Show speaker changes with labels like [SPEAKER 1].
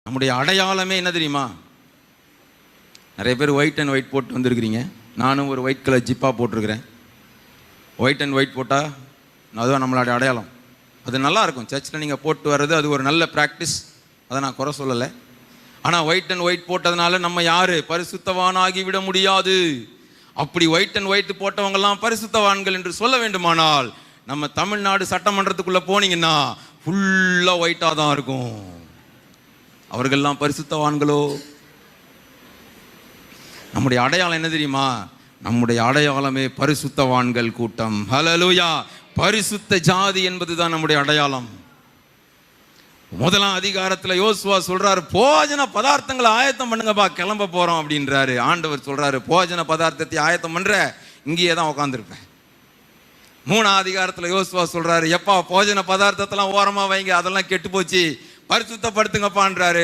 [SPEAKER 1] நம்முடைய அடையாளமே என்ன தெரியுமா? நிறைய பேர் ஒயிட் அண்ட் ஒயிட் போட்டு வந்திருக்கிறீங்க. நானும் ஒரு ஒயிட் கலர் ஜிப்பாக போட்டிருக்கிறேன். ஒயிட் அண்ட் ஒயிட் போட்டால் அதுதான் நம்மளுடைய அடையாளம். அது நல்லா இருக்கும். சர்ச்சில் நீங்கள் போட்டு வர்றது அது ஒரு நல்ல ப்ராக்டிஸ், அதை நான் குறை சொல்லலை. ஆனால் ஒயிட் அண்ட் ஒயிட் போட்டதுனால நம்ம யார் பரிசுத்தவானாகி விட முடியாது. அப்படி ஒயிட் அண்ட் ஒயிட் போட்டவங்கெல்லாம் பரிசுத்தவான்கள் என்று சொல்ல வேண்டுமானால் நம்ம தமிழ்நாடு சட்டமன்றத்துக்குள்ளே போனீங்கன்னா ஃபுல்லாக ஒயிட்டாக தான் இருக்கும். அவர்கள்லாம் பரிசுத்தவான்களோ? நம்முடைய அடையாளம் என்ன தெரியுமா? நம்முடைய அடையாளமே பரிசுத்தவான்கள் கூட்டம். ஹல்லேலூயா! பரிசுத்த ஜாதி என்பதுதான் நம்முடைய அடையாளம். முதலாம் அதிகாரத்தில் யோசுவா சொல்றாரு, போஜன பதார்த்தங்களை ஆயத்தம் பண்ணுங்கப்பா, கிளம்ப போறோம் அப்படின்றாரு. ஆண்டவர் சொல்றாரு, போஜன பதார்த்தத்தை ஆயத்தம் பண்ற, இங்கேயே தான் உட்காந்துருப்பேன். 3ஆம் அதிகாரத்தில் யோசுவா சொல்றாரு, எப்பா போஜன பதார்த்தத்தெல்லாம் ஓரமா வைங்க, அதெல்லாம் கெட்டு போச்சு, பரிசுத்தப்படுத்துங்கப்பான்றாரு.